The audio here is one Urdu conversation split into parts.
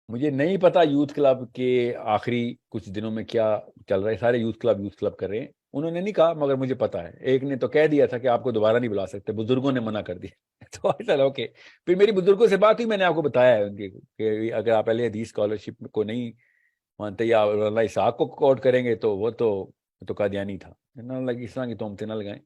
مجھے نہیں پتا یوتھ کلب کے آخری کچھ دنوں میں کیا چل رہا ہے. سارے یوتھ کلب کر رہے ہیں. انہوں نے نہیں کہا مگر مجھے پتا ہے. ایک نے تو کہہ دیا تھا کہ آپ کو دوبارہ نہیں بلا سکتے, بزرگوں نے منع کر دیا. تو چلو اوکے. پھر میری بزرگوں سے بات ہوئی, میں نے آپ کو بتایا ہے ان کی کہ اگر آپ اہل حدیث اسکالرشپ کو نہیں مانتے یا اللہ اسحاق کو کوٹ کریں گے تو وہ تو قادیانی تھا. اس طرح کی تہمتیں نہ لگائیں.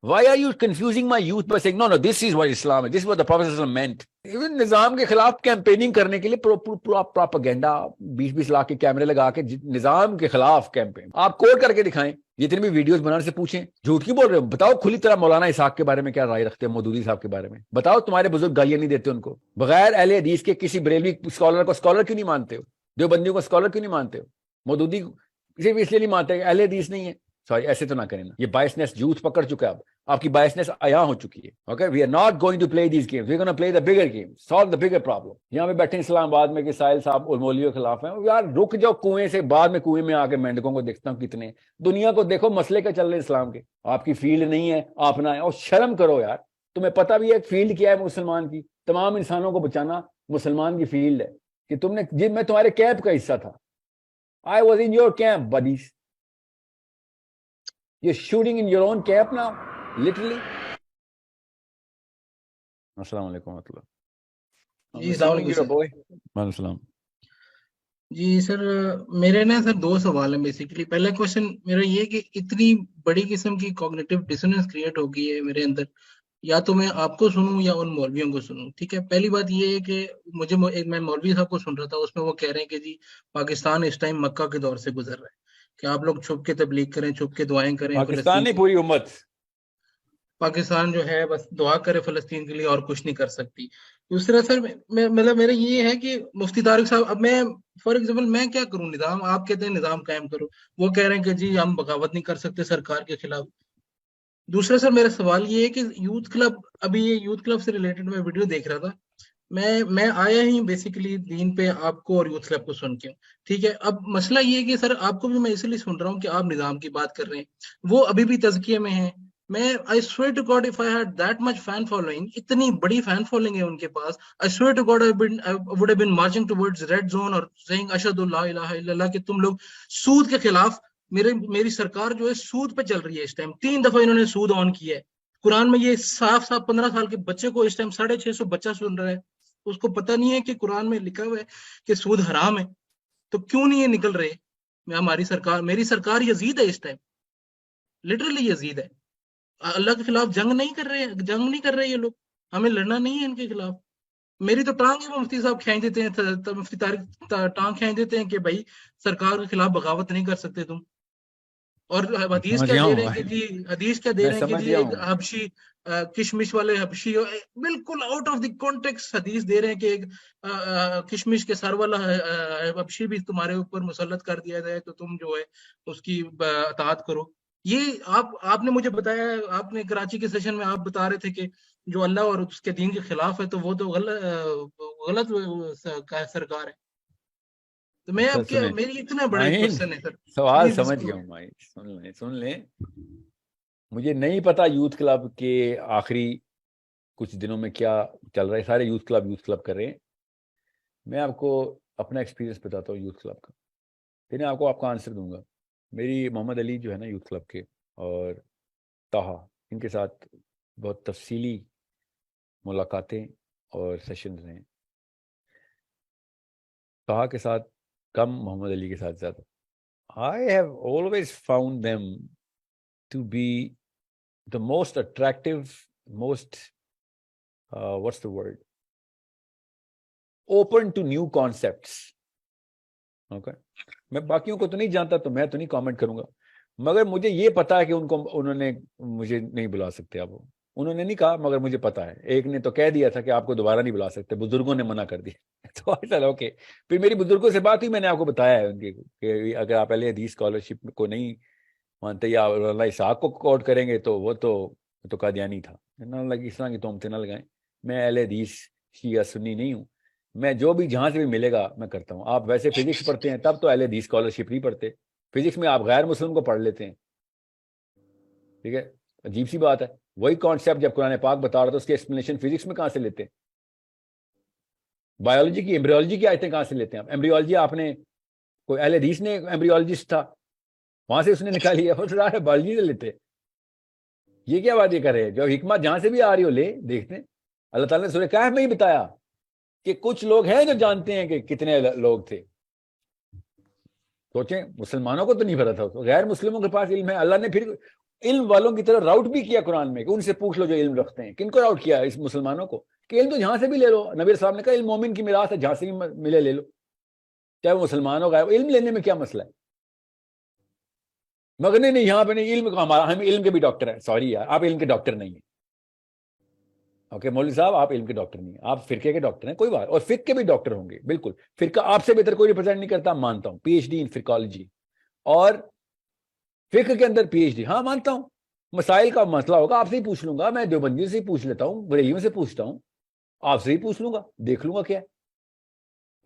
Why are you confusing my youth by saying no this is what Islam is, this is what the Prophet ﷺ meant. Even نظام کے خلاف کیمپیننگ کرنے کے لیے پراپاگینڈا 20 لاکھ کے کیمرے لگا کے نظام کے خلاف کیمپین آپ کوٹ کر کے دکھائیں. جتنے بھی ویڈیوز بنانے سے پوچھیں جھوٹ کیوں بول رہے ہو. بتاؤ کھلی طرح مولانا اسحاق کے بارے میں کیا رائے رکھتے ہیں, مودودی صاحب کے بارے میں بتاؤ. تمہارے بزرگ گالیاں نہیں دیتے ان کو. بغیر اہل حدیث کے کسی بریلوی اسکالر کو اسکالر کیوں نہیں مانتے ہو, دیوبندیوں کو اسکالر کیوں نہیں مانتے ہو, مودودی صرف اس لیے نہیں مانتے اہل حدیث نہیں ہے. سوری ایسے تو نہ کریں نا. یہ بائسنس یوتھ پکڑ چکا ہے. اب آپ کی بائسنس عیاں ہو چکی ہے. Okay we are not going to play these games, we are gonna play the bigger game, solve the bigger problem. یہاں پہ بیٹھے اسلام آباد میں کہ ساحل صاحب مولویوں کے خلاف ہیں. یار رک جاؤ کنویں سے, بعد میں کنویں میں آ کے مینڈکوں کو دیکھتا ہوں کتنے. دنیا کو دیکھو مسئلے کا چل رہے اسلام کے. آپ کی فیلڈ نہیں ہے, آپ نہ اور شرم کرو یار. تمہیں پتہ بھی ہے فیلڈ کیا ہے مسلمان کی. تمام انسانوں کو بچانا مسلمان کی فیلڈ ہے. کہ تم نے جی میں تمہارے کیمپ کا حصہ تھا. I was in your camp, buddies. You're shooting in your own camp now, literally. السلام علیکم ورحمۃ اللہ. جی السلام علیکم سر. وعلیکم السلام. جی سر میرے نا سر 2 سوال ہیں بیسیکلی. پہلا کوشچن میرا یہ کہ اتنی بڑی قسم کی کوگنیٹو ڈسوننس کریٹ ہو گئی ہے میرے اندر, یا تو میں آپ کو سنوں یا ان مولویوں کو سنوں. ٹھیک ہے, پہلی بات یہ ہے کہ میں مولوی صاحب کو سن رہا تھا, اس میں وہ کہہ رہے ہیں کہ جی پاکستان اس ٹائم مکہ کے دور سے گزر رہا ہے, کہ آپ لوگ چھپ کے تبلیغ کریں, چھپ کے دعائیں کریں. پاکستان نہیں پوری امت. پاکستان جو ہے بس دعا کرے فلسطین کے لیے, اور کچھ نہیں کر سکتی. دوسرا سر مطلب میرا یہ ہے کہ مفتی طارق صاحب, اب میں فار ایگزامپل میں کیا کروں, نظام آپ کہتے ہیں نظام قائم کرو, وہ کہہ رہے ہیں کہ جی ہم بغاوت نہیں کر سکتے سرکار کے خلاف. دوسرا سر میرا سوال یہ ہے کہ یوتھ کلب, ابھی یہ یوتھ کلب سے ریلیٹڈ میں ویڈیو دیکھ رہا تھا. میں آیا ہی بیسیکلی دین پہ آپ کو اور یوتھ کلب کو سن کے. ٹھیک ہے, اب مسئلہ یہ ہے کہ سر آپ کو بھی میں اس لیے سن رہا ہوں کہ آپ نظام کی بات کر رہے ہیں, وہ ابھی بھی تزکیے میں ہیں. میں I swear to God if I had that much fan following, اتنی بڑی fan following ہے ان کے پاس, I swear to God I would have been marching towards red zone اور saying اشہد لا الہ الا اللہ, کہ تم لوگ سود کے خلاف. میری سرکار جو ہے سود پہ چل رہی ہے اس ٹائم. 3 دفعہ انہوں نے سود آن کیا ہے. قرآن میں یہ صاف 15 سال کے بچے کو اس ٹائم 650 بچہ سن رہا ہے, اس کو پتہ نہیں ہے کہ قرآن میں لکھا ہوا ہے کہ سود حرام ہے. تو کیوں نہیں یہ نکل رہے. میری سرکار یزید ہے اس ٹائم, لٹرلی یزید ہے. اللہ کے خلاف جنگ نہیں کر رہے یہ لوگ, ہمیں لڑنا نہیں ہے ان کے خلاف. میری تو ٹانگ ہی مفتی صاحب کھینچ دیتے ہیں, مفتی طارق ٹانگ کھینچ دیتے ہیں کہ بھائی سرکار کے خلاف بغاوت نہیں کر سکتے تم. اور حدیث کیا دے رہے ہیں کہ جی, حدیث کیا دے رہے ہیں کہ جی ایک حبشی کشمش والے حبشی, بالکل آؤٹ آف دی کانٹیکسٹ حدیث دے رہے ہیں کہ ایک کشمش کے سر والا حبشی بھی تمہارے اوپر مسلط کر دیا جائے تو تم جو ہے اس کی اطاعت کرو. یہ آپ نے مجھے بتایا, آپ نے کراچی کے سیشن میں آپ بتا رہے تھے کہ جو اللہ اور اس کے دین کے خلاف ہے تو وہ تو غلط سرکار ہے. تو میں اب کیا, میری اتنا بڑا کوسچن ہے سر. سوال سمجھ گیا ہوں. سن لیں. مجھے نہیں پتا یوتھ کلب کے آخری کچھ دنوں میں کیا چل رہا ہے. سارے یوتھ کلب کر رہے ہیں. میں آپ کو اپنا ایکسپیرینس بتاتا ہوں یوتھ کلب کا, پھر آپ کو آپ کا آنسر دوں گا. میری محمد علی جو ہے نا یوتھ کلب کے, اور طاہا, ان کے ساتھ بہت تفصیلی ملاقاتیں اور سیشنز ہیں. طاہا کے ساتھ کم, محمد علی کے ساتھ زیادہ. I have always found them to be the most attractive, most what's the word, open to new concepts. Okay, میں باقیوں کو تو نہیں جانتا تو میں تو نہیں کامنٹ کروں گا, مگر مجھے یہ پتا ہے کہ انہوں نے مجھے نہیں بلا سکتے. اب انہوں نے نہیں کہا مگر مجھے پتا ہے. ایک نے تو کہہ دیا تھا کہ آپ کو دوبارہ نہیں بلا سکتے, بزرگوں نے منع کر دیا. تو چلو اوکے. پھر میری بزرگوں سے بات ہوئی, میں نے آپ کو بتایا ہے ان کی کہ اگر آپ اہل حدیث اسکالرشپ کو نہیں مانتے یا اللہ اسحاق کو کوٹ کریں گے تو وہ تو قادیانی تھا. اس طرح کی تہمتیں نہ لگائیں. میں اہل حدیث شیعہ سنی نہیں ہوں. میں جو بھی جہاں سے بھی ملے گا میں کرتا ہوں. آپ ویسے فزکس پڑھتے ہیں تب تو اہل حدیث اسکالرشپ نہیں پڑھتے. فزکس میں آپ غیر مسلم کو پڑھ لیتے ہیں. ٹھیک ہے, عجیب سی بات ہے. وہی کانسیپٹ جب قرآن پاک بتا رہا تھا اس کی ایکسپلینیشن فزکس میں کہاں سے لیتے ہیں. بایولوجی کی ایمبریولوجی کی آیتیں کہاں سے لیتے ہیں آپ؟ ایمبریولوجی آپ نے کوئی اہل حدیث نے ایمبریولوجسٹ تھا وہاں سے اس نے نکالی ہے، وہ بایولوجی سے لیتے. یہ کیا بات یہ کر رہے ہیں؟ جو حکمت جہاں سے بھی آ رہی ہو لے دیکھتے ہیں. اللہ تعالیٰ نے سورہ کہف میں ہی بتایا کہ کچھ لوگ ہیں جو جانتے ہیں کہ کتنے لوگ تھے. سوچیں مسلمانوں کو تو نہیں پتا تھا، غیر مسلموں کے پاس علم ہے. اللہ نے پھر علم والوں کی طرف راؤٹ بھی کیا قرآن میں کہ ان سے پوچھ لو جو علم رکھتے ہیں. کن کو راؤٹ کیا؟ اس مسلمانوں کو، کہ علم تو جہاں سے بھی لے لو. نبی صاحب نے کہا علم مومن کی میراث ہے، جہاں سے بھی ملے لے لو، چاہے وہ مسلمان ہو. علم لینے میں کیا مسئلہ ہے؟ مگر نہیں یہاں پہ نہیں، علم کا ہمارا، ہم علم کے بھی ڈاکٹر ہیں. سوری یار، آپ علم کے ڈاکٹر نہیں ہیں. اوکے مولوی صاحب آپ علم کے ڈاکٹر نہیں ہیں، آپ فرقے کے ڈاکٹر ہیں، کوئی بات. اور فقہ کے بھی ڈاکٹر ہوں گے بالکل. فرقہ آپ سے بہتر کوئی ریپرزینٹ نہیں کرتا، مانتا ہوں. پی ایچ ڈی ان فرقالوجی اور فقہ کے اندر پی ایچ ڈی، ہاں مانتا ہوں. مسائل کا مسئلہ ہوگا آپ سے ہی پوچھ لوں گا، میں دیوبندیوں سے ہی پوچھ لیتا ہوں، بریلیوں سے پوچھتا ہوں، آپ سے ہی پوچھ لوں گا، دیکھ لوں گا کیا ہے.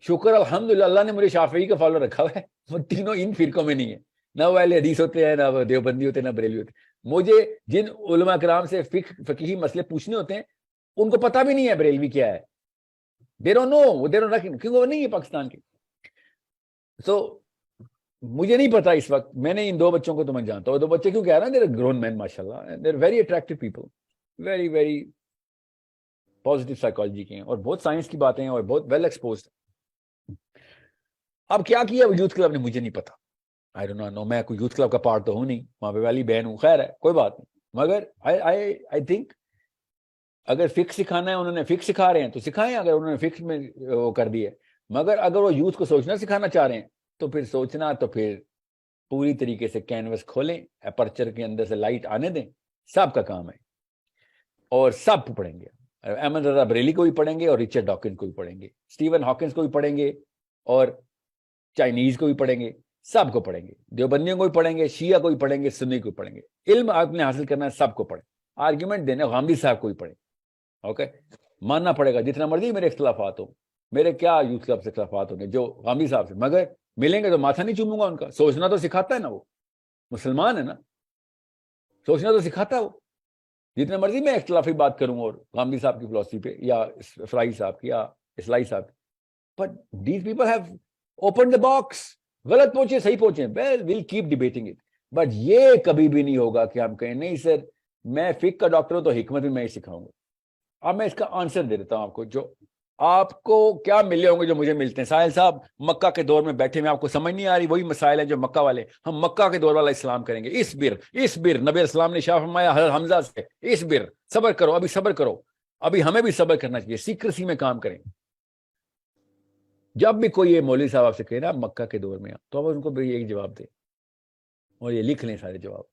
شکر الحمدللہ اللہ نے مجھے شافعی کا فالو رکھا ہوا ہے. وہ تینوں ان فرقوں میں نہیں ہے، نہ وہ اہل حدیث ہوتے ہیں، نہ وہ دیوبندی ہوتے ہیں، نہ بریلی ہوتے ہیں. مجھے جن علماء کرام سے فقہی مسئلے پوچھنے ہوتے ہیں ان کو پتہ بھی نہیں ہے بریلوی کیا ہے. They don't know, they don't رکھ، کیونکہ وہ نہیں ہے پاکستان کے. سو مجھے نہیں پتا اس وقت. میں نے ان دو بچوں کو تو میں جانتا ہوں. دو بچے کیوں کہہ رہا ہے، دیر گرون مین ماشاءاللہ، they're very attractive people, very very positive psychology کے ہیں اور بہت سائنس کی باتیں ہیں اور بہت ویل ایکسپوزڈ. اب کیا کیا یوتھ کلب نے مجھے نہیں پتا. آئی ڈونٹ نو، میں کوئی یوتھ کلب کا پارٹ تو ہوں نہیں، وہاں پہ والی بہن ہوں، خیر ہے کوئی بات نہیں. مگر آئی تھنک اگر فکس سکھانا ہے، انہوں نے فکس سکھا رہے ہیں تو سکھائیں، اگر انہوں نے فکس میں وہ کر دی ہے. مگر اگر وہ یوتھ کو سوچنا سکھانا چاہ رہے ہیں تو پھر سوچنا، تو پھر پوری طریقے سے کینوس کھولیں، اپرچر کے اندر سے لائٹ آنے دیں. سب کا کام ہے اور سب پڑھیں گے. احمد رضا بریلی کو بھی پڑھیں گے اور رچرڈ ڈاکنز کو بھی پڑھیں گے، اسٹیون ہاکنز کو بھی پڑھیں گے اور چائنیز کو بھی پڑھیں گے، سب کو پڑھیں گے. دیوبندیوں کو بھی پڑھیں گے، شیعہ کو بھی پڑھیں گے، سنی کو بھی پڑھیں گے. علم آپ نے حاصل کرنا ہے سب کو پڑھیں. آرگیومنٹ دینا غامدی صاحب کو بھی پڑھیں. اوکے ماننا پڑے گا جتنا مرضی میرے اختلافات ہوں، میرے کیا یوتھ کلب سے اختلافات ہوں گے جو غامدی صاحب سے، مگر ملیں گے تو ماتھا نہیں چوموں گا ان کا. سوچنا تو سکھاتا ہے نا، وہ مسلمان ہے نا، سوچنا تو سکھاتا ہے وہ. جتنے مرضی میں اختلافی بات کروں اور غامدی صاحب کی فلسفی پہ یا فلائی صاحب کی یا اسلائی صاحب کی، but these people have open the box. غلط پہنچے صحیح پہنچے، we'll keep debating it. But یہ کبھی بھی نہیں ہوگا کہ ہم کہیں نہیں سر میں فقہ کا ڈاکٹر ہوں تو حکمت بھی میں ہی سکھاؤں گا. اب میں اس کا آنسر دے دیتا ہوں آپ کو، جو آپ کو کیا ملے ہوں گے جو مجھے ملتے ہیں. ساحل صاحب مکہ کے دور میں بیٹھے میں آپ کو سمجھ نہیں آ رہی، وہی مسائل ہیں جو مکہ والے. ہم مکہ کے دور والا اسلام کریں گے. اس بر نبی اسلام نے شاہ فرمایا حضرت حمزہ سے، اس بر صبر کرو، ابھی صبر کرو، ابھی ہمیں بھی صبر کرنا چاہیے، سیکریسی میں کام کریں. جب بھی کوئی یہ مولوی صاحب آپ سے کہے نا مکہ کے دور میں، تو آپ ان کو بھی ایک جواب دیں اور یہ لکھ لیں سارے جواب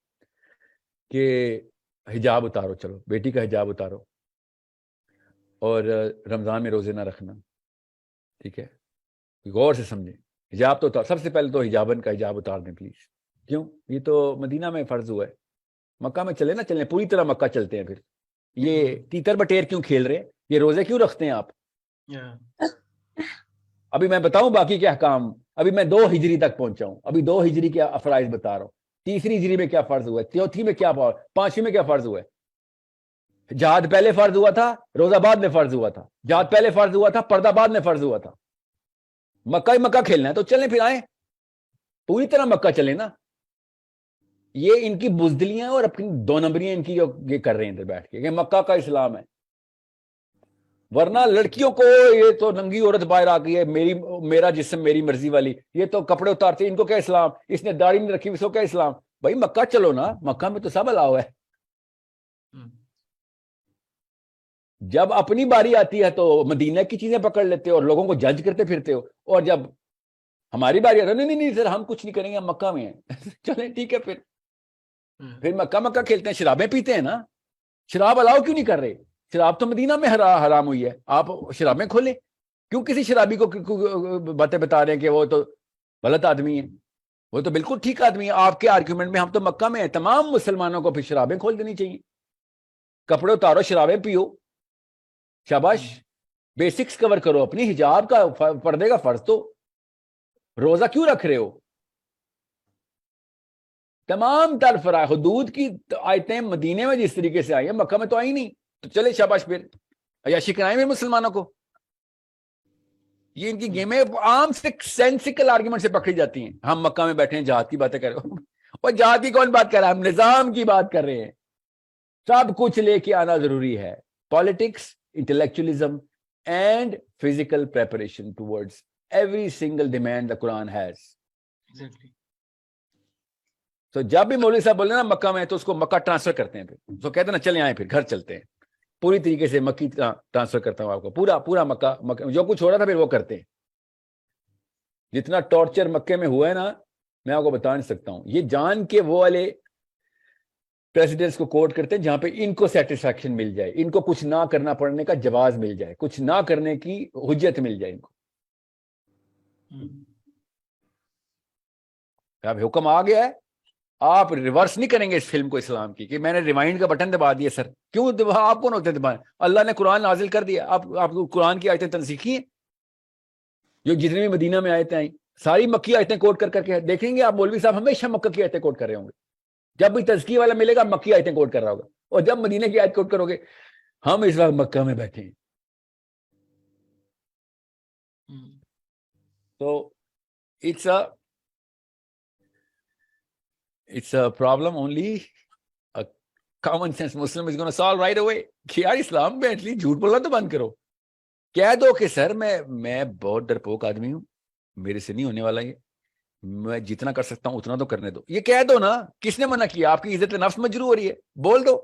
کہ حجاب اتارو، چلو بیٹی کا حجاب اتارو اور رمضان میں روزے نہ رکھنا. ٹھیک ہے، غور سے سمجھیں. حجاب تو سب سے پہلے تو حجابن کا حجاب اتار دیں پلیز. کیوں؟ یہ تو مدینہ میں فرض ہوا ہے. مکہ میں چلے نہ چلیں، پوری طرح مکہ چلتے ہیں. پھر یہ تیتر بٹیر کیوں کھیل رہے ہیں؟ یہ روزے کیوں رکھتے ہیں آپ؟ ابھی میں بتاؤں باقی کے احکام. ابھی میں 2 ہجری تک پہنچا ہوں، ابھی 2 ہجری کے فرائض بتا رہا ہوں. 3 ہجری میں کیا فرض ہوا ہے، 4 میں کیا فرض، 5 میں کیا فرض ہوا ہے. جہاد پہلے فرض ہوا تھا، روزہ بعد میں فرض ہوا تھا. جہاد پہلے فرض ہوا تھا، پردہ بعد میں فرض ہوا تھا. مکہ ہی مکہ کھیلنا ہے تو چلیں پھر آئیں، پوری طرح مکہ چلیں نا. یہ ان کی بزدلیاں اور اپنی 2 نمبریاں ان کی جو یہ کر رہے ہیں ادھر بیٹھ کے کہ مکہ کا اسلام ہے. ورنہ لڑکیوں کو یہ تو ننگی عورت باہر آ گئی ہے، میرا جسم میری مرضی والی، یہ تو کپڑے اتارتے، ان کو کیا اسلام، اس نے داڑھی نہیں رکھی اس کو کیا اسلام. بھائی مکہ چلو نا، مکہ میں تو سب الاؤ ہے. جب اپنی باری آتی ہے تو مدینہ کی چیزیں پکڑ لیتے ہو اور لوگوں کو جج کرتے پھرتے ہو، اور جب ہماری باری آتی ہے نہیں سر ہم کچھ نہیں کریں گے، ہم مکہ میں ہیں. چلیں ٹھیک ہے، پھر مکہ کھیلتے ہیں، شرابیں پیتے ہیں نا. شراب الاؤ کیوں نہیں کر رہے؟ شراب تو مدینہ میں حرام ہوئی ہے، آپ شرابیں کھولیں. کیوں کسی شرابی کو باتیں بتا رہے ہیں کہ وہ تو غلط آدمی ہے؟ وہ تو بالکل ٹھیک آدمی ہے. آپ کے آرگیومنٹ میں ہم تو مکہ میں ہیں. تمام مسلمانوں کو پھر شرابیں کھول دینی چاہیے. کپڑے اتارو، شرابیں پیو، شاباش. بیسکس کور کرو اپنی، حجاب کا پردے کا فرض تو. روزہ کیوں رکھ رہے ہو؟ تمام تر فرائض حدود کی آیتیں مدینے میں جس طریقے سے آئی ہیں مکہ میں تو آئی نہیں. تو چلے شاباش، پھر عیاشی کرائیں میں مسلمانوں کو. یہ ان کی گیمیں عام سے سینسیکل آرگیومنٹ سے پکڑی جاتی ہیں. ہم مکہ میں بیٹھے ہیں جہاد کی باتیں کر رہے ہو, اور جہاد کی کون بات کر رہا ہے؟ ہم نظام کی بات کر رہے ہیں. سب کچھ لے کے آنا ضروری ہے. Politics, intellectualism and physical preparation towards every single demand the Quran has. تو جب بھی مولوی صاحب بولے نا مکہ میں, تو اس کو مکہ ٹرانسفر کرتے ہیں. پھر تو کہتے ہیں نا چلیں آئیں پھر گھر چلتے ہیں. پوری طریقے سے مکی ٹرانسفر کرتا ہوں آپ کو, پورا مکہ جو کچھ ہو رہا تھا پھر وہ کرتے ہیں. جتنا ٹارچر مکے میں ہوا ہے نا, میں آپ کو بتا نہیں سکتا ہوں. یہ جان کے وہ والے پریزیڈنٹس کو کوٹ کرتے ہیں جہاں پہ ان کو سیٹسفیکشن مل جائے, ان کو کچھ نہ کرنا پڑنے کا جواز مل جائے, کچھ نہ کرنے کی حجت مل جائے ان کو. اب حکم آ گیا ہے, آپ ریورس نہیں کریں گے اس فلم کو اسلام کی کہ میں نے ریوائنڈ کا بٹن دبا دیا. سر کیوں آپ کون ہوتے ہیں دبائیں؟ اللہ نے قرآن نازل کر دیا. آپ قرآن کی آیتیں تنسیخی ہیں, جو جتنے بھی مدینہ میں آیتیں آئیں ساری مکی آیتیں کوٹ کر کے دیکھیں گے آپ. مولوی صاحب ہمیشہ مکہ کی آیتیں کوٹ کر رہے ہوں گے. جب بھی تزکیہ والا ملے گا مکی آیتیں کوٹ کر رہا ہوگا, اور جب مدینہ کی آیت کوٹ کرو گے ہم اس وقت مکہ میں بیٹھے ہیں. تو it's a problem only a common sense Muslim is going to solve right away. کہ یار اسلام میں ایٹ لیسٹ جھوٹ بولنا تو بند کرو. کہہ دو کہ سر میں بہت ڈرپوک آدمی ہوں, میرے سے نہیں ہونے والا یہ, میں جتنا کر سکتا ہوں اتنا تو کرنے دو. یہ کہہ دو نا. کس نے منع کیا؟ آپ کی عزت نفس مجروح ہو رہی ہے, بول دو.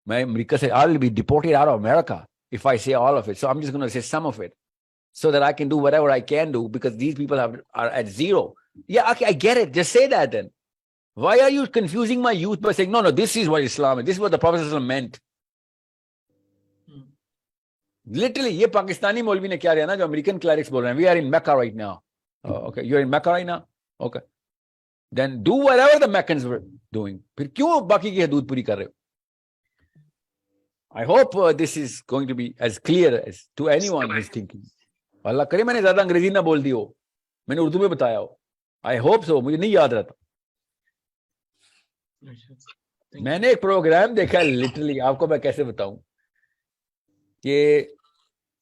میں امریکہ سے I'll be deported out of America if I say all of it, so I'm just going to say some of it so that I can do whatever I can do because these people are at zero. Yeah, okay, I get it. Just say that then. Why are you confusing my youth by saying, no, this is what Islam is, this is what the Prophet ﷺ meant? Literally, یہ پاکستانی مولوی نے کیا رہا نا, جو امریکن کلیرکس بول رہے ہیں, we are in Mecca right now. Okay, you're in Mecca right now? Okay. Then do whatever the Meccans were doing. پھر کیوں باقی کی حدود پوری کر رہے ہو؟ I hope this is going to be as clear as to anyone who's thinking. اللہ کرے میں نے زیادہ انگریزی نہ بول دی ہو, میں نے اردو میں بتایا ہو. I hope so, مجھے نہیں یاد رہتا. میں نے ایک پروگرام دیکھا لٹرلی, آپ کو میں کیسے بتاؤں کہ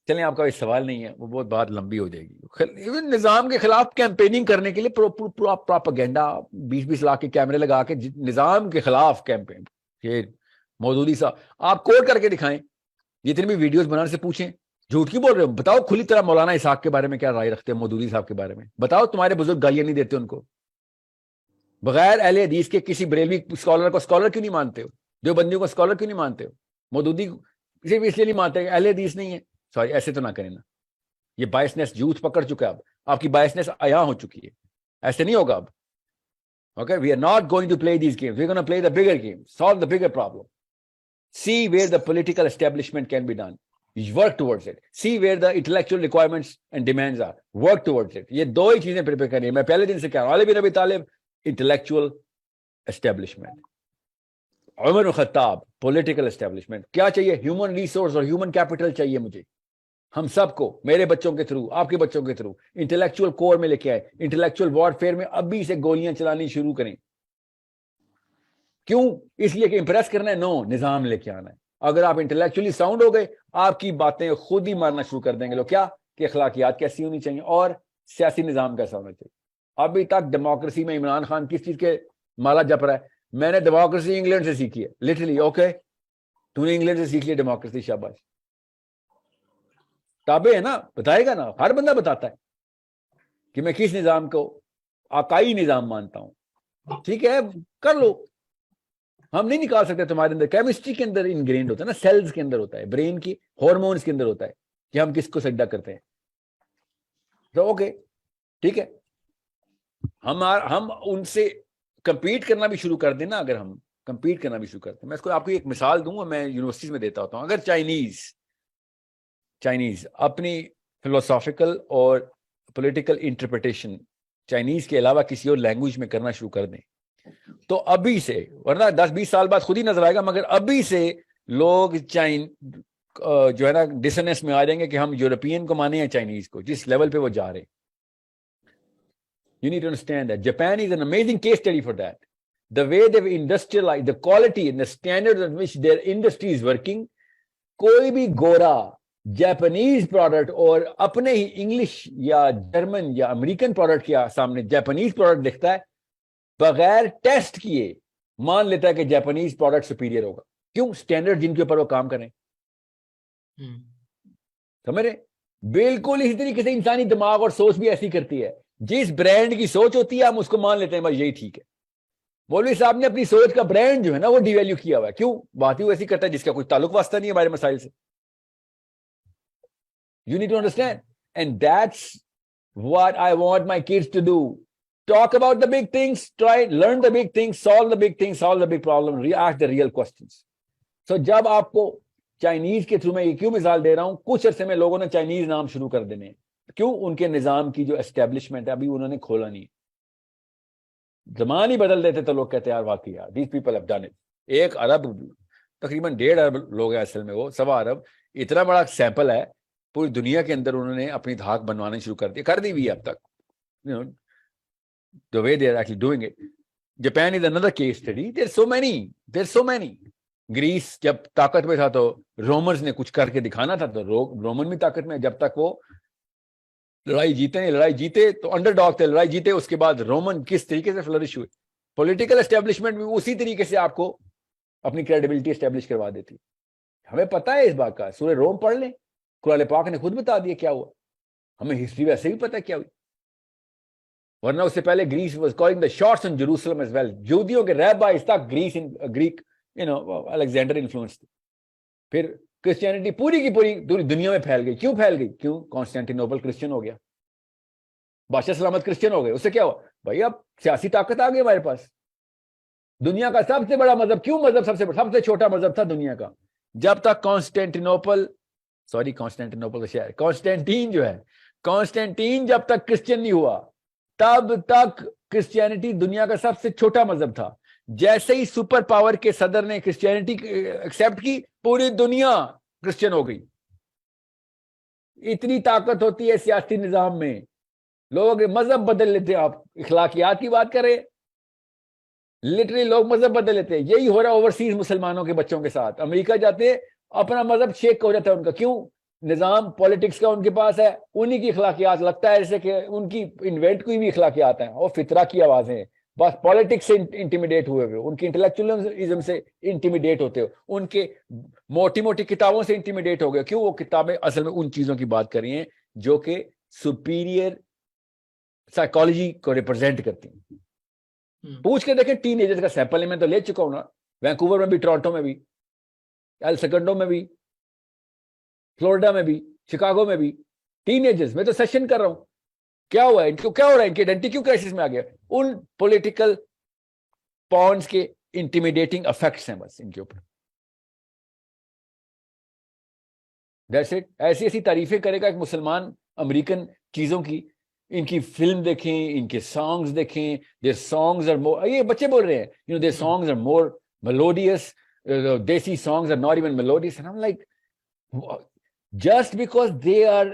چلیں آپ کا کوئی سوال نہیں ہے, وہ بہت بات لمبی ہو جائے گی. نظام کے خلاف کیمپیننگ کرنے کے لیے پروپیگنڈا 20-20 لاکھ کے کیمرے لگا کے نظام کے خلاف کیمپین. یہ مودودی صاحب آپ کوٹ کر کے دکھائیں, جتنی بھی ویڈیوز بنانے سے پوچھیں جھوٹ کی بول رہے ہو, بتاؤ کھلی طرح مولانا اسحاق کے بارے میں کیا رائے رکھتے ہیں, مودودی صاحب کے بارے میں بتاؤ. تمہارے بزرگ گالیاں نہیں دیتے ان کو. بغیر اہل حدیث کے کسی بریلوی اسکالر کو اسکالر کیوں نہیں مانتے ہو؟ دیوبندیوں کو اسکالر کیوں نہیں مانتے ہو؟ مودودی صرف اس لیے نہیں مانتے اہل حدیث نہیں ہے. سوری, ایسے تو نہ کریں نا. یہ بائسنس یوتھ پکڑ چکا ہے, اب آپ کی بائسنس عیاں ہو چکی ہے. ایسے نہیں ہوگا اب. Okay, we are not going to play these games, we are gonna play the bigger game, solve the bigger problem. See where the political establishment can be done. Work towards it. See where the intellectual requirements and demands are. Work towards it. یہ دو ہی چیزیں پریپیئر کرنی ہے. میں پہلے دن سے کہہ رہا ہوں, علی بن ابی طالب intellectual establishment, عمر بن خطاب political establishment. کیا چاہیے؟ human resource اور human capital چاہیے مجھے, ہم سب کو, میرے بچوں کے تھرو, آپ کے بچوں کے تھرو. intellectual core میں لے کے آئے, intellectual warfare میں ابھی سے گولیاں چلانی شروع کریں. کیوں؟ اس لیے کہ امپریس کرنا ہے؟ نو, نظام لے کے آنا ہے. اگر آپ انٹلیکچولی ساؤنڈ ہو گئے, آپ کی باتیں خود ہی ماننا شروع کر دیں گے لوگ. کیا کہ اخلاقیات کیسی ہونی چاہیے اور سیاسی نظام کیسا ہونا چاہیے. ابھی تک ڈیموکریسی میں عمران خان کس چیز کے مالا جپ رہا ہے؟ میں نے ڈیموکریسی انگلینڈ سے سیکھی ہے. لٹرلی, اوکے, تو نے انگلینڈ سے سیکھ لیا ڈیموکریسی, شاباش. تابع ہے نا, بتائے گا نا, ہر بندہ بتاتا ہے کہ میں کس نظام کو آقائی نظام مانتا ہوں. ٹھیک ہے, کر لو. ہم نہیں نکال سکتے تمہارے اندر. کیمسٹری کے اندر انگرینڈ ہوتا ہے نا, سیلز کے اندر ہوتا ہے, برین کی ہارمونز کے اندر ہوتا ہے کہ ہم کس کو سجدہ کرتے ہیں. تو اوکے, ٹھیک ہے, ہم ان سے کمپیٹ کرنا بھی شروع کر دیں نا. اگر ہم کمپیٹ کرنا بھی شروع کرتے ہیں, میں اس کو آپ کو ایک مثال دوں گا, میں یونیورسٹیز میں دیتا ہوتا ہوں. اگر چائنیز اپنی فلوسافیکل اور پولیٹیکل انٹرپریٹیشن چائنیز کے علاوہ کسی اور لینگویج میں کرنا شروع کر دیں, تو ابھی سے, ورنہ 10-20 سال بعد خود ہی نظر آئے گا, مگر ابھی سے لوگ جو ہے نا ڈسنس میں آ جائیں گے کہ ہم یورپین کو مانے ہیں چائنیز کو, جس لیول پہ وہ جا رہے ہیں. You need to understand that Japan is an amazing case study for that. The way they've industrialized, the quality and the standards at which their industry is working, کوئی بھی گورا جاپانیز پروڈکٹ اور اپنے ہی انگلش یا جرمن یا امریکن پروڈکٹ کے سامنے جاپانیز پروڈکٹ دکھتا ہے, بغیر ٹیسٹ کیے مان لیتا ہے کہ جاپانیز پروڈکٹ سپیریئر ہوگا. کیوں؟ سٹینڈرڈ جن کے اوپر وہ کام کریں. سمجھ رہے؟ بالکل اسی طریقے سے انسانی دماغ اور سوچ بھی ایسی کرتی ہے. جس برانڈ کی سوچ ہوتی ہے ہم اس کو مان لیتے ہیں بس یہی ٹھیک ہے. مولوی صاحب نے اپنی سوچ کا برانڈ جو ہے نا وہ ڈی ویلیو کیا ہوا ہے. کیوں؟ بات ہی وہ ایسی کرتا ہے جس کا کوئی تعلق واسطہ نہیں ہے ہمارے مسائل سے. You need to understand. And that's what I want my kids to do. Talk about the big things, learn the big things, solve the big things, solve the big problems, ask the real questions. So جب آپ کو چائنیز کے تھرو میں یہ کیوں مثال دے رہا ہوں, کچھ عرصے میں لوگوں نے چائنیز نام شروع کر دینے. کیوں؟ ان کے نظام کی جو اسٹیبلشمنٹ ہے ابھی انہوں نے کھولا نہیں. زمان ہی بدل دیتے تو لوگ کہتے ہیں یار واقعی یار these people have done it. 1 ارب تقریباً 1.5 ارب لوگ ہیں اصل میں, وہ 1.25 ارب اتنا بڑا سیمپل ہے پوری دنیا کے اندر. انہوں نے اپنی دھاک بنوانے شروع کر دی ہوئی اب تک. The way they are actually doing it. Japan is another case study. There's so many. Greece جب طاقت میں تھا تو رومنز نے کچھ کر کے دکھانا تھا, تو رومن بھی طاقت میں. جب تک وہ لڑائی جیتے تو انڈر ڈاگ تھے, لڑائی جیتے اس کے بعد رومن کس طریقے سے فلرش ہوئے. پولیٹیکل اسٹیبلشمنٹ بھی اسی طریقے سے آپ کو اپنی کریڈیبلٹی اسٹیبلش کروا دیتی. ہمیں پتہ ہے اس بات کا. سورہ روم پڑھ لیں, قرآن پاک نے خود بتا دیا کیا ہوا. ہمیں ہسٹری ویسے بھی پتہ ہے کیا ہوئی, ورنہ اس سے پہلے Greece was calling the shots in Jerusalem as well. یہودیوں کے رہبائز تک گریک الیگزینڈر انفلوئنس تھے. پھر کرسچینٹی پوری کی پوری دنیا میں پھیل گئی. کیوں پھیل گئی؟ کیوں؟ کانسٹینٹی نوبل کرسچن ہو گیا, بادشاہ سلامت کرسچن ہو گئے. اس سے کیا ہوا بھائی؟ اب سیاسی طاقت آ گئی ہمارے پاس. دنیا کا سب سے بڑا مذہب, کیوں مذہب سب سے چھوٹا مذہب تھا دنیا کا جب تک کانسٹینٹین جب تک کرسچن نہیں ہوا تب تک کرسچینٹی دنیا کا سب سے چھوٹا مذہب تھا. جیسے ہی سپر پاور کے صدر نے کرسچینٹی ایکسپٹ کی, پوری دنیا کرسچن ہو گئی. اتنی طاقت ہوتی ہے سیاسی نظام میں. لوگ مذہب بدل لیتے ہیں. آپ اخلاقیات کی بات کریں, لٹرلی لوگ مذہب بدل لیتے ہیں. یہی ہو رہا اوورسیز مسلمانوں کے بچوں کے ساتھ. امریکہ جاتے اپنا مذہب شیک ہو جاتا ہے ان کا. کیوں؟ نظام پالیٹکس کا ان کے پاس ہے, انہی کی اخلاقیات. لگتا ہے جیسے کہ ان کی انوینٹ کوئی بھی اخلاقیات ہیں, اور فطرہ کی آوازیں ہیں. بس پالیٹکس سے انٹیمیڈیٹ ہوئے ہوئے, ان کی انٹلیکچوئلزم سے انٹیمیڈیٹ ہوتے ہو, ان کے موٹی کتابوں سے انٹیمیڈیٹ ہو گئے. کیوں؟ وہ کتابیں اصل میں ان چیزوں کی بات کر رہی ہیں جو کہ سپیریئر سائیکالوجی کو ریپرزینٹ کرتی ہیں. پوچھ کے دیکھیں ٹین ایجرز کا سیمپل ہے, میں تو لے چکا ہوں نا, وینکوور میں بھی, ٹورانٹو میں بھی, ایل سیکنڈو میں بھی, فلوریڈا میں بھی, شکاگو میں بھی. ٹین ایجرز میں تو سیشن کر رہا ہوں. کیا ہوا ہے ان کو؟ کیا ہو رہا ہے ان کی آئیڈینٹی کیوں کرائسس میں آ گیا؟ ان پولیٹیکل پونز کے انٹیمیڈیٹنگ افیکٹس ہیں بس ان کے اوپر. That's it. ایسی تعریفیں کرے گا ایک مسلمان امریکن چیزوں کی. ان کی فلم دیکھیں, ان کے سانگز دیکھیں. their songs are more, یہ بچے بول رہے ہیں, their songs are more melodious. Desi songs are not even melodious. And I'm like, just because they are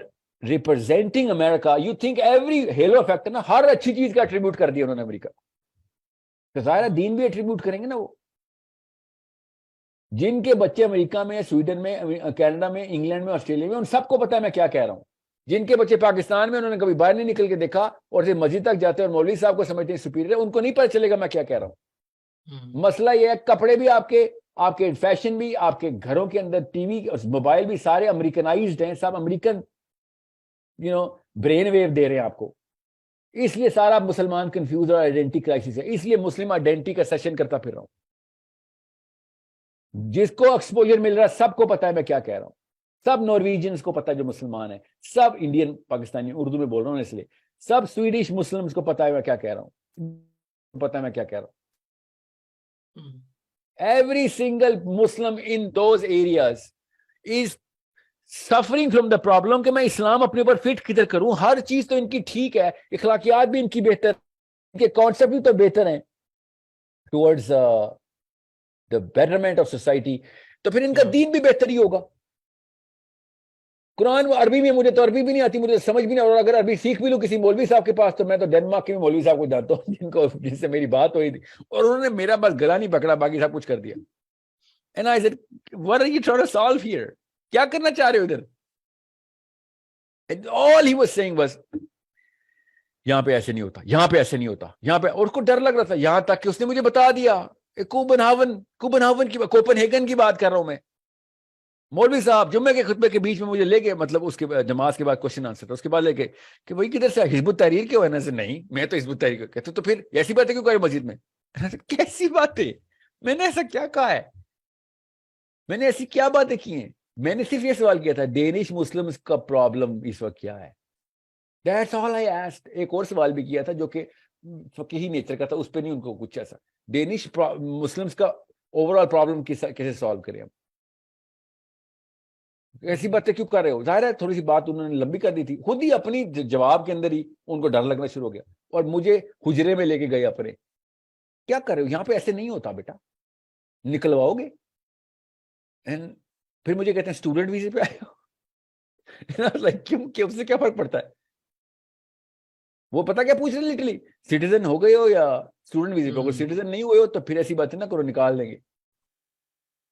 representing America, you think every halo effect ہے نا, ہر اچھی چیز کا ایٹریبیوٹ کر دیا انہوں نے امریکہ. تو ظاہر دین بھی ایٹریبیوٹ کریں گے نا وہ. جن کے بچے امریکہ میں, سویڈن میں, کینیڈا میں, انگلینڈ میں, آسٹریلیا میں, ان سب کو پتا ہے میں کیا کہہ رہا ہوں. جن کے بچے پاکستان میں, انہوں نے کبھی باہر نہیں نکل کے دیکھا اور صرف مسجد تک جاتے ہیں اور مولوی صاحب کو سمجھتے ہیں سپیریئر, ان کو نہیں پتا چلے گا میں کیا کہہ رہا ہوں. مسئلہ یہ ہے کپڑے بھی آپ کے فیشن بھی, آپ کے گھروں کے اندر ٹی وی اور موبائل بھی سارے امریکنائزڈ ہیں, سب امریکن برین ویو دے رہے ہیں آپ کو. اس لیے سارا مسلمان کنفیوز اور آئیڈینٹی کرائسس ہے. اس لیے مسلم آئیڈینٹی کا سیشن کرتا پھر رہا ہوں. جس کو ایکسپوجر مل رہا ہے سب کو پتا ہے میں کیا کہہ رہا ہوں. سب نارویجنس کو پتا ہے جو مسلمان ہیں, سب انڈین پاکستانی, اردو میں بول رہا ہوں اس لیے, سب سویڈش مسلمس کو پتا ہے میں کیا کہہ رہا ہوں. پتا ہے میں کیا کہہ رہا ہوں. Every single Muslim in those areas is suffering from the problem کہ میں اسلام اپنے اوپر فٹ کدھر کروں. ہر چیز تو ان کی ٹھیک ہے, اخلاقیات بھی ان کی بہتر, ان کے کانسیپٹ بھی تو بہتر ہیں towards the betterment of society. تو پھر ان کا دین بھی بہتر ہی ہوگا. قرآن وہ عربی میں, مجھے تو عربی بھی نہیں آتی, مجھے سمجھ بھی نہیں, اور اگر عربی سیکھ بھی لوں کسی مولوی صاحب کے پاس, تو میں تو ڈنمارک کے مولوی صاحب کو جانتا ہوں جن سے میری بات ہوئی تھی, اور انہوں نے میرا بس گلا نہیں پکڑا, باقی سب کچھ کر دیا. And I said, what are you trying to solve here? کیا کرنا چاہ رہے ہو ادھر؟ And all he was saying was, یہاں پہ ایسے نہیں ہوتا, یہاں پہ ایسے نہیں ہوتا, یہاں پہ, اور اس کو ڈر لگ رہا تھا, یہاں تک کہ اس نے مجھے بتا دیا, کوپن ہیگن کی بات کر رہا ہوں میں, مولوی صاحب جمعے کے خطبے کے بیچ میں مجھے لے کے, مطلب اس کے نماز کے بعد کوشچن آنسر تھا, اس کے بعد لے کے کہ وہی کدھر سے حزب التحریر کے ہو نا, سے نہیں میں تو حزب التحریر کہتے, تو پھر ایسی باتیں کیوں کرے مسجد میں, کیسی باتیں, میں نے ایسا کیا کہا ہے, میں نے ایسی کیا باتیں کی ہیں, میں نے صرف یہ سوال کیا تھا ڈینش مسلمز کا پرابلم اس وقت کیا ہے, That's all I asked. ایک اور سوال بھی کیا تھا جو کہ فقہی نیچر کا تھا, اس پہ نہیں ان کو کچھ ایسا, ڈینش مسلمز کا اوور آل پرابلم کیسے سالو کریں ہم, ایسی باتیں کیوں کر رہے ہو, ظاہر ہے تھوڑی سی بات انہوں نے لمبی کر دی تھی, خود ہی اپنی جواب کے اندر ہی ان کو ڈر لگنا شروع ہو گیا, اور مجھے حجرے میں لے کے گئے اپنے, کیا کر رہے ہو یہاں پہ, ایسے نہیں ہوتا بیٹا, نکلواؤ گے, پھر مجھے کہتے ہیں اسٹوڈنٹ ویزے پہ آئے ہو, کیوں, اس سے کیا فرق پڑتا ہے, وہ پتا کیا پوچھ رہے لٹرلی, سٹیزن ہو گئے ہو یا اسٹوڈنٹ ویزے پہ, اگر سٹیزن نہیں ہوئے ہو تو پھر ایسی باتیں نہ کرو, نکال دیں گے.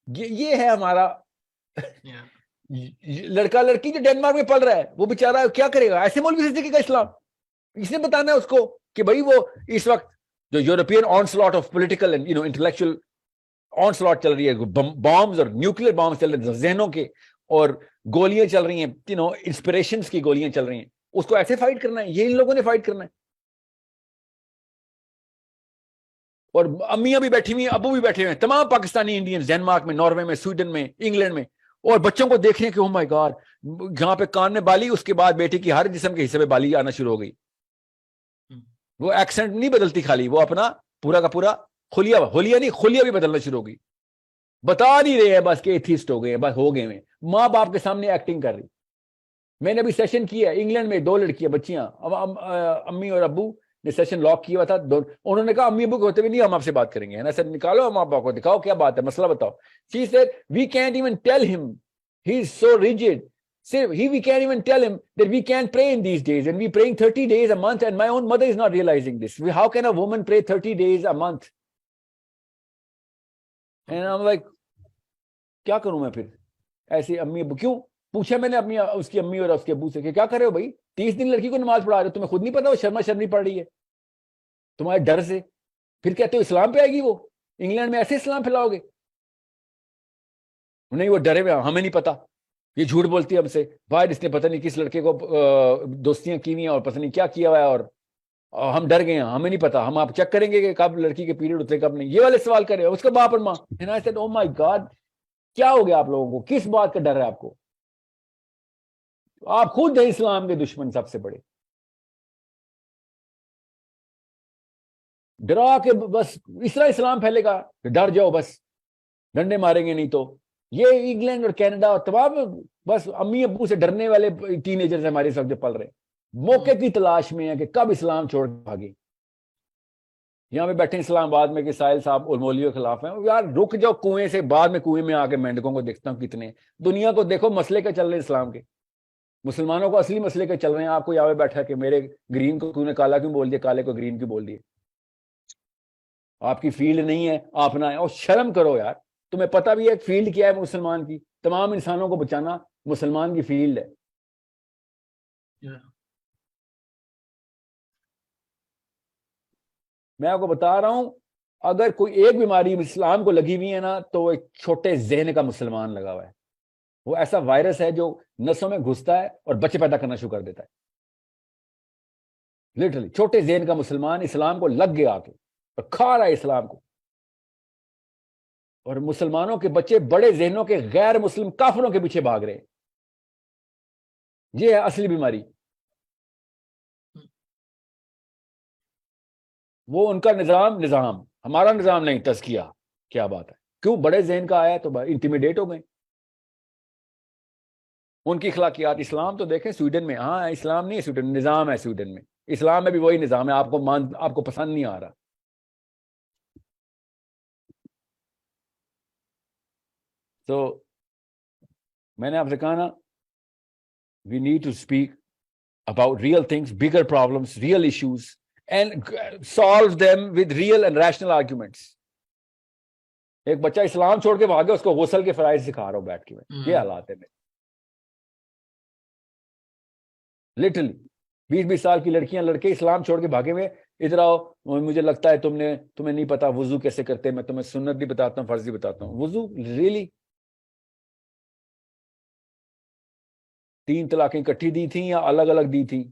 یہ ہے ہمارا لڑکا لڑکی جو ڈینمارک میں پڑھ رہا ہے, وہ بیچارہ کیا کرے گا, ایسے مولوی سے سیکھے گا اسلام, اس نے بتانا ہے اس کو کہ بھائی وہ اس وقت جو European on slot of political and intellectual on slot چل رہی ہے, بامز اور نیوکلیر بامز چل رہے ہیں ذہنوں کے, اور گولیاں چل رہی ہیں, انسپریشنز کی گولیاں چل رہی ہیں, اس کو ایسے فائٹ کرنا ہے, یہ ان لوگوں نے فائٹ کرنا ہے. اور امیاں بھی بیٹھی ہوئی ہیں, ابو بھی بیٹھے ہوئے ہیں, تمام پاکستانی انڈین ڈینمارک میں, ناروے میں, سویڈن میں, انگلینڈ میں, اور بچوں کو دیکھ رہے ہیں کہ او مائی گاڈ, جہاں پہ کان میں بالی, اس کے بعد بیٹی کی ہر جسم کے حصے میں بالی آنا شروع ہو گئی. وہ ایکسنٹ نہیں بدلتی خالی, وہ اپنا پورا کا پورا خلیہ بھی بدلنا شروع ہو گئی. بتا نہیں رہے ہیں بس کہ ایتھیسٹ ہو گئے ہیں, بس ہو گئے ہیں, ماں باپ کے سامنے ایکٹنگ کر رہی. میں نے ابھی سیشن کیا ہے انگلینڈ میں, 2 لڑکیاں بچیاں, امی اور ابو نے سیشن لاک کیا ہوا تھا, انہوں نے کہا امی ابو کے ہوتے بھی نہیں ہم آپ سے بات کریں گے, ہے نا سر, نکالو ماں باپ کو, دکھاؤ کیا بات ہے, مسئلہ بتاؤ. She said we can't even tell him, he's so rigid, we can't even tell him that we can't pray in these days, and we praying 30 days a month, and my own mother is not realizing this. How can a woman pray 30 days a month? And I'm like, کیا کروں میں پھر ایسی امی ابو, کیوں پوچھا میں نے اپنی اس کی امی اور اس کے ابو سے کہ کیا کر رہے ہو بھائی, 30 دن لڑکی کو نماز پڑھا رہے ہو, تمہیں خود نہیں پتا وہ شرما شرمی پڑھ رہی ہے تمہارے ڈر سے, پھر کہتے ہو اسلام پہ آئے گی, وہ انگلینڈ میں ایسے اسلام پھیلاؤ گے. نہیں وہ ڈرے ہوئے, ہمیں نہیں پتا, یہ جھوٹ بولتی ہے ہم سے, بھائی اس نے پتہ نہیں کس لڑکے کو دوستیاں کی ہوئی ہیں اور پتہ نہیں کیا کیا ہوا ہے, اور ہم ڈر گئے ہیں, ہمیں نہیں پتا, ہم آپ چیک کریں گے کہ کب لڑکی کے پیریڈ ہوتے کب نہیں, یہ والے سوال کرے اس کا باپ اور ماں. او مائی گاڈ, کیا ہو گیا آپ لوگوں کو, کس بات کا ڈر ہے آپ کو, آپ خود ہیں اسلام کے دشمن سب سے بڑے. ڈرا کے بس اس طرح اسلام پھیلے گا, ڈر جاؤ بس, ڈنڈے ماریں گے نہیں تو. یہ انگلینڈ اور کینیڈا اور تمام بس امی ابو سے ڈرنے والے ٹین ایجرز ہمارے ساتھ جو پل رہے ہیں, موقع کی تلاش میں ہے کہ کب اسلام چھوڑ بھاگے. یہاں پہ بیٹھے اسلام آباد میں کہ ساحل صاحب مولویوں کے خلاف ہیں, یار رک جاؤ کنویں سے, بعد میں کنویں میں آ کے مینڈکوں کو دیکھتا ہوں کتنے. دنیا کو دیکھو مسئلے کے چل رہے اسلام کے, مسلمانوں کو اصلی مسئلے کے چل رہے ہیں. آپ کو یہاں پہ بیٹھا کہ میرے گرین کو تو نے کالا کیوں بول دیا, کالے کو گرین کیوں بول دیا, آپ کی فیلڈ نہیں ہے, آپ نہ, اور شرم کرو یار, تمہیں پتہ بھی ہے فیلڈ کیا ہے مسلمان کی, تمام انسانوں کو بچانا مسلمان کی فیلڈ ہے. میں آپ کو بتا رہا ہوں, اگر کوئی ایک بیماری اسلام کو لگی ہوئی ہے نا, تو ایک چھوٹے ذہن کا مسلمان لگا ہوا ہے. وہ ایسا وائرس ہے جو نسوں میں گھستا ہے اور بچے پیدا کرنا شروع کر دیتا ہے. لٹرلی چھوٹے ذہن کا مسلمان اسلام کو لگ گیا آ کے اور کھا رہا ہے اسلام کو, اور مسلمانوں کے بچے بڑے ذہنوں کے غیر مسلم کافروں کے پیچھے بھاگ رہے ہیں. یہ ہے اصلی بیماری. وہ ان کا نظام ہمارا نظام نہیں, تزکیہ کیا بات ہے, کیوں بڑے ذہن کا آیا تو انٹیمیڈیٹ ہو گئے. ان کی اخلاقیات, اسلام تو دیکھیں سویڈن میں, ہاں اسلام نہیں ہے سویڈن, نظام ہے سویڈن میں. اسلام میں بھی وہی نظام ہے, آپ کو پسند نہیں آ رہا. تو میں نے آپ سے کہا نا, we need to speak about real things, bigger problems, real issues, and solve them with real and rational arguments. ایک بچہ اسلام چھوڑ کے بھاگے, اس کو غسل کے فرائض سکھا رہا ہوں بیٹھ کے, میں یہ حالات ہے. لٹرلی 20 سال کی لڑکیاں لڑکے اسلام چھوڑ کے بھاگے ہوئے، ادھر آؤ مجھے لگتا ہے تمہیں نہیں پتا وضو کیسے کرتے ہیں، میں تمہیں سنت بھی بتاتا ہوں فرض بھی بتاتا ہوں. وضو ریئلی 3 طلاقیں اکٹھی دی تھیں یا الگ الگ دی تھیں؟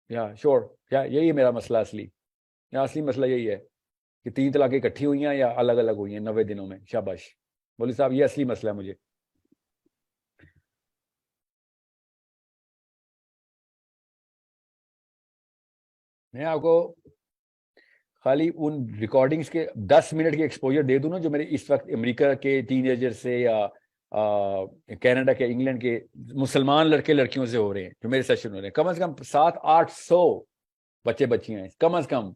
یا شور کیا یہی ہے میرا مسئلہ اصلی مسئلہ یہی ہے کہ 3 طلاقیں اکٹھی ہوئی ہیں یا الگ الگ ہوئی ہیں 90 دنوں میں. شاباش مولوی صاحب، یہ اصلی مسئلہ ہے. مجھے میں آپ کو خالی ان ریکارڈنگز کے 10 منٹ کی ایکسپوجر دے دوں نا جو میرے اس وقت امریکہ کے ٹین ایجر سے یا کینیڈا کے انگلینڈ کے مسلمان لڑکے لڑکیوں سے ہو رہے ہیں جو میرے سیشن ہو رہے ہیں. کم از کم 700-800 بچے بچیاں ہیں کم از کم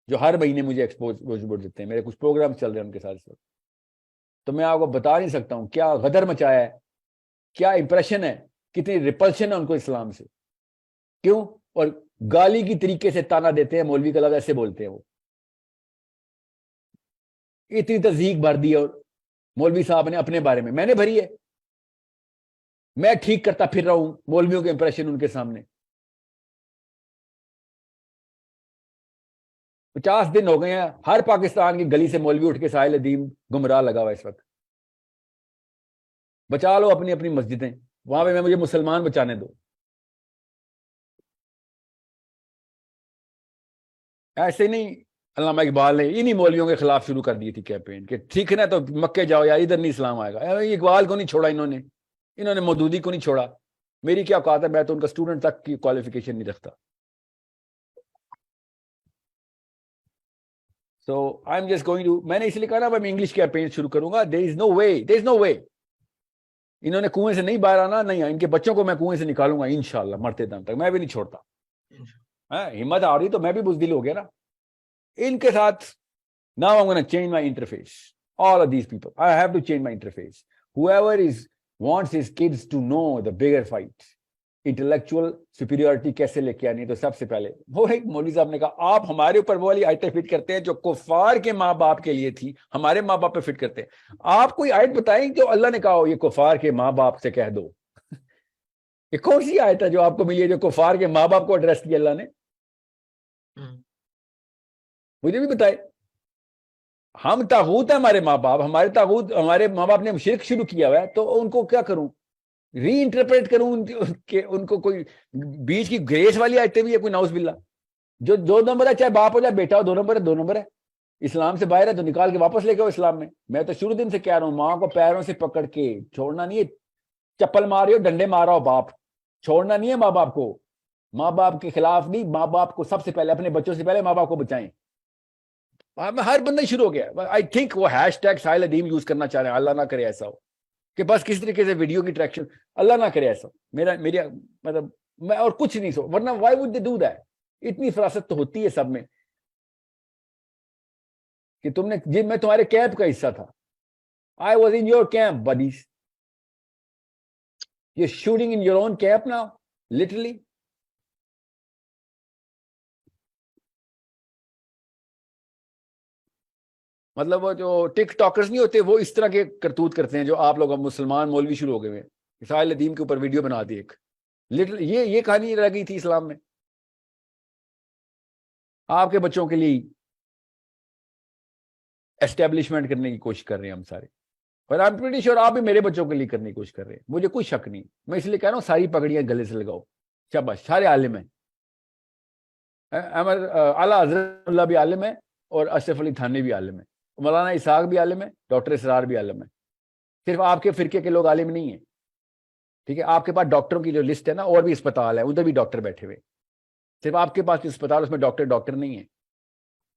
جو ہر مہینے مجھے ایکسپوجر دیتے ہیں. میرے کچھ پروگرام چل رہے ہیں ان کے ساتھ. تو میں آپ کو بتا نہیں سکتا ہوں کیا غدر مچایا ہے، کیا امپریشن ہے، کتنی ریپلشن ہے ان کو اسلام سے. کیوں؟ اور گالی کی طریقے سے تانا دیتے ہیں مولوی کا لگا ایسے بولتے ہیں. وہ اتنی تزیق بھر دی اور مولوی صاحب نے اپنے بارے میں نے بھری ہے. میں ٹھیک کرتا پھر رہا ہوں مولویوں کے امپریشن ان کے سامنے. 50 دن ہو گئے ہیں ہر پاکستان کی گلی سے مولوی اٹھ کے ساحل ادیم گمراہ لگا ہوا اس وقت. بچا لو اپنی اپنی مسجدیں، وہاں پہ میں مجھے مسلمان بچانے دو. ایسے نہیں علامہ اقبال نے انہی مولویوں کے خلاف شروع کر دی تھی کیمپین کہ ٹھیک ہے نا تو مکے جاؤ یار، ادھر نہیں اسلام آئے گا. اقبال کو نہیں چھوڑا انہوں نے مودودی کو نہیں چھوڑا. میری کیا اوقات ہے، میں تو ان کا اسٹوڈنٹ تک کی کوالیفیکیشن نہیں رکھتا. So I'm just going to، میں نے اس لیے کہا نا میں انگلش کیمپین شروع کروں گا. there is no way انہوں نے کنویں سے نہیں باہر آنا، نہیں ان کے بچوں کو میں کنویں سے نکالوں گا انشاءاللہ مرتے دم تک. میں بھی نہیں چھوڑتا. ہمت آ رہی تو میں بھی بزدل ہو گیا نا ان کے ساتھ. Now I'm going to change my interface. All of these people, I have to change my interface. Whoever wants his kids to know the bigger fight, intellectual superiority کیسے لے کے آنی، تو سب سے پہلے وہ ایک مولوی صاحب نے کہا آپ ہمارے اوپر وہ والی آیتیں فٹ کرتے ہیں جو کفار کے ماں باپ کے لیے تھی، ہمارے ماں باپ پہ فٹ کرتے ہیں. آپ کوئی آیت بتائیں جو اللہ نے کہا ہو یہ کفار کے ماں باپ سے کہہ دو. یہ کون سی آیت ہے جو آپ کو ملی ہے جو کفار کے ماں باپ کو ایڈریس کیا اللہ نے؟ مجھے بھی بتائے. ہم طاغوت ہیں، ہمارے ماں باپ ہمارے طاغوت، ہمارے ماں باپ نے شرک شروع کیا ہوا ہے تو ان کو کیا کروں، ری انٹرپریٹ کروں کہ ان کو کوئی بیچ کی گریس والی آیتیں بھی ہے کوئی نعوذ باللہ جو 2 نمبر ہے، چاہے باپ ہو جائے بیٹا ہو 2 نمبر ہے 2 نمبر ہے. اسلام سے باہر ہے تو نکال کے واپس لے کے اسلام میں. میں تو شروع دن سے کہہ رہا ہوں ماں کو پیروں سے پکڑ کے چھوڑنا نہیں ہے. چپل مار رہے ہو ڈنڈے مار رہا ہو باپ، چھوڑنا نہیں ہے ماں باپ کو. ماں باپ کے خلاف نہیں، ماں باپ کو سب سے پہلے اپنے بچوں سے پہلے ماں باپ کو بچائیں. ہر بندہ شروع ہو گیا. آئی تھنک وہ ہیش ٹیگ ساحل ادیم یوز کرنا چاہ رہے ہیں. اللہ نہ کرے ایسا ہو کہ بس کس طریقے سے ویڈیو کی ٹریکشن، اللہ نہ کرے ایسا. میری مطلب میں اور کچھ نہیں سو، ورنہ Y would they do that. اتنی فراست تو ہوتی ہے سب میں کہ تم نے جی میں تمہارے کیمپ کا حصہ تھا. I was in your camp buddies. You're shooting in your own camp now, literally. مطلب وہ جو ٹک ٹاکرز نہیں ہوتے وہ اس طرح کے کرتوت کرتے ہیں جو آپ لوگ مسلمان مولوی شروع ہو گئے ہیں ساحل ادیم کے اوپر ویڈیو بنا دی ایک لٹل. یہ کہانی رہ گئی تھی اسلام میں. آپ کے بچوں کے لیے اسٹیبلشمنٹ کرنے کی کوشش کر رہے ہیں ہم سارے، اور I'm pretty sure آپ بھی میرے بچوں کے لیے کرنے کی کوشش کر رہے ہیں. مجھے کوئی شک نہیں. میں اس لیے کہہ رہا ہوں ساری پگڑیاں گلے سے لگاؤ. شاباش، سارے عالم ہیں. اعلیٰ حضرت اللہ بھی عالم ہے اور اشرف علی تھانوی بھی عالم ہے، مولانا اسحاق بھی عالم ہے، ڈاکٹر اسرار بھی عالم ہے. صرف آپ کے فرقے کے لوگ عالم نہیں ہیں. ٹھیک ہے، آپ کے پاس ڈاکٹروں کی جو لسٹ ہے نا، اور بھی اسپتال ہے ادھر بھی ڈاکٹر بیٹھے ہوئے. صرف آپ کے پاس اسپتال اس میں ڈاکٹر نہیں ہے.